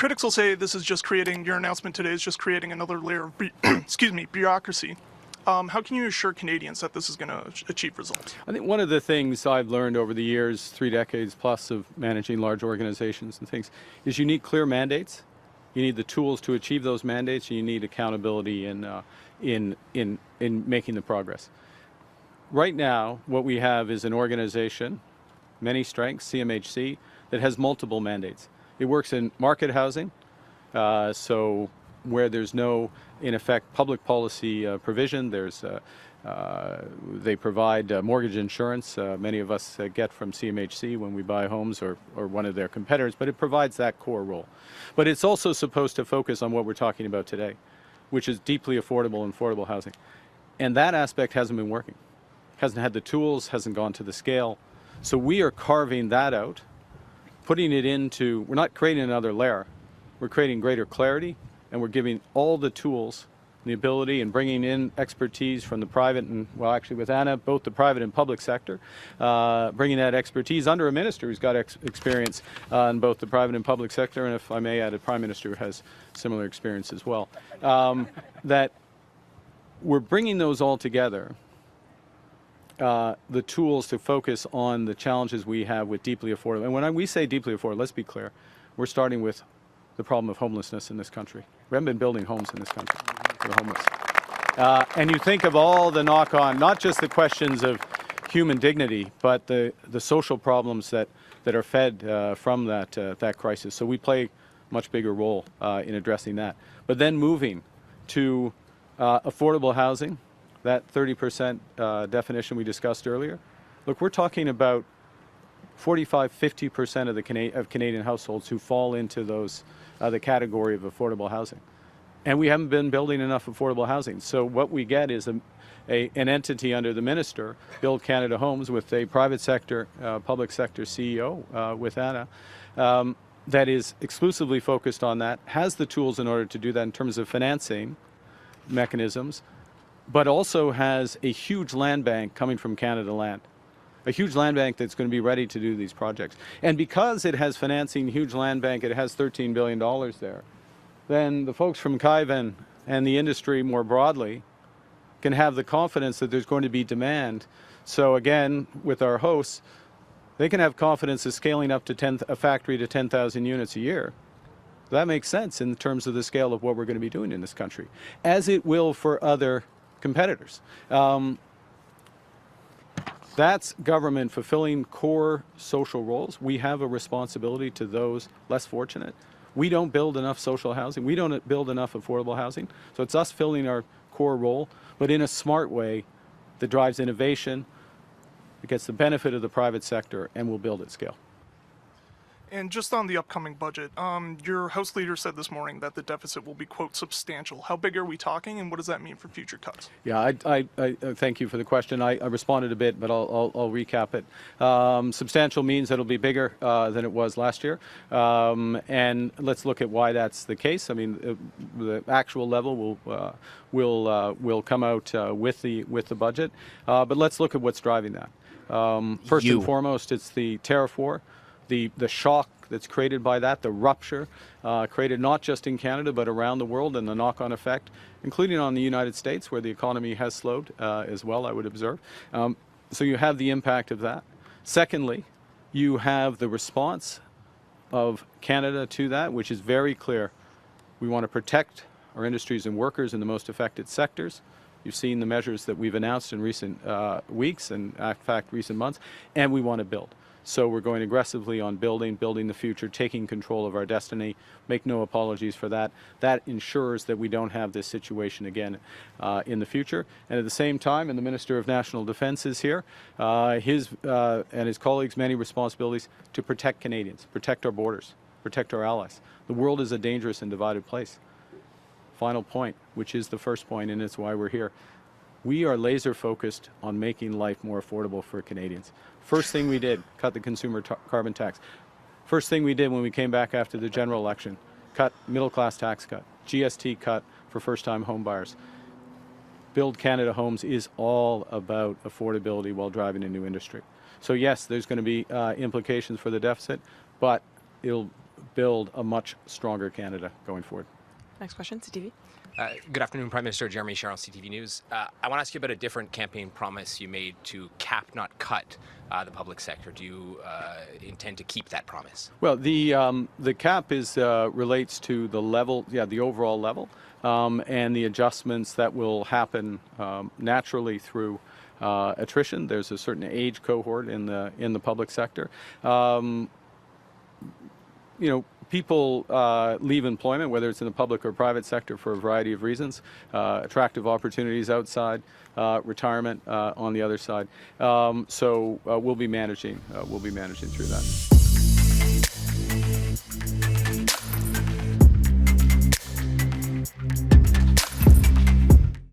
critics will say this is just creating, your announcement today is just creating another layer of, excuse me, bureaucracy. How can you assure Canadians that this is going to achieve results? I think one of the things I've learned over the years, 3 decades plus of managing large organizations and things, is you need clear mandates. You need the tools to achieve those mandates, and you need accountability in making the progress. Right now, what we have is an organization, many strengths, CMHC, that has multiple mandates. It works in market housing, so where there's no, in effect, public policy provision. They provide mortgage insurance. Many of us get from CMHC when we buy homes or one of their competitors, but it provides that core role. But it's also supposed to focus on what we're talking about today, which is deeply affordable and affordable housing. And that aspect hasn't been working. Hasn't had the tools, hasn't gone to the scale. So we are carving that out, putting it into, we're not creating another layer, we're creating greater clarity, and we're giving all the tools, the ability, and bringing in expertise from the private and, well, actually with Anna, both the private and public sector, bringing that expertise under a minister who's got experience in both the private and public sector, and if I may add, a prime minister who has similar experience as well. That we're bringing those all together, the tools to focus on the challenges we have with deeply affordable. And when we say deeply affordable, let's be clear, we're starting with the problem of homelessness in this country. We haven't been building homes in this country for the homeless. And you think of all the knock-on, not just the questions of human dignity, but the social problems that are fed from that crisis. So we play a much bigger role in addressing that. But then moving to affordable housing, that 30% definition we discussed earlier. Look, we're talking about 45–50% of Canadian households who fall into those the category of affordable housing. And we haven't been building enough affordable housing. So what we get is an entity under the minister, Build Canada Homes, with a private sector, public sector CEO with Anna, that is exclusively focused on that, has the tools in order to do that in terms of financing mechanisms, but also has a huge land bank coming from Canada Land. A huge land bank that's going to be ready to do these projects. And because it has financing, huge land bank, it has $13 billion there, then the folks from Kaiven and the industry more broadly can have the confidence that there's going to be demand. So again, with our hosts, they can have confidence of scaling up to a factory to 10,000 units a year. That makes sense in terms of the scale of what we're going to be doing in this country, as it will for other competitors. That's government fulfilling core social roles. We have a responsibility to those less fortunate. We don't build enough social housing. We don't build enough affordable housing. So it's us filling our core role, but in a smart way that drives innovation, it gets the benefit of the private sector, and will build at scale. And just on the upcoming budget, your House leader said this morning that the deficit will be, quote, substantial. How big are we talking, and what does that mean for future cuts? Yeah, I thank you for the question. I responded a bit, but I'll recap it. Substantial means that it'll be bigger than it was last year, and let's look at why that's the case. I mean, the actual level will come out with the budget, but let's look at what's driving that. First and foremost, it's the tariff war. The shock that's created by that, the rupture created not just in Canada but around the world, and the knock-on effect, including on the United States, where the economy has slowed as well, I would observe. So you have the impact of that. Secondly, you have the response of Canada to that, which is very clear. We want to protect our industries and workers in the most affected sectors. You've seen the measures that we've announced in recent weeks and, in fact, recent months, and we want to build. So we're going aggressively on building the future, taking control of our destiny. Make no apologies for that. That ensures that we don't have this situation again in the future. And at the same time, and the Minister of National Defence is here, his and his colleagues' many responsibilities to protect Canadians, protect our borders, protect our allies. The world is a dangerous and divided place. Final point, which is the first point, and it's why we're here. We are laser focused on making life more affordable for Canadians. First thing we did, cut the consumer carbon tax. First thing we did when we came back after the general election, cut middle class tax cut, GST cut for first-time home buyers. Build Canada Homes is all about affordability while driving a new industry. So yes, there's going to be implications for the deficit, but it'll build a much stronger Canada going forward. Next question, CTV. Good afternoon, Prime Minister. Jeremy Sharon, CTV News. I want to ask you about a different campaign promise you made to cap, not cut, the public sector. Do you intend to keep that promise? Well, the cap is relates to the level, the overall level, and the adjustments that will happen naturally through attrition. There's a certain age cohort in the public sector. People leave employment, whether it's in the public or private sector, for a variety of reasons. Attractive opportunities outside, retirement on the other side. So we'll be managing through that.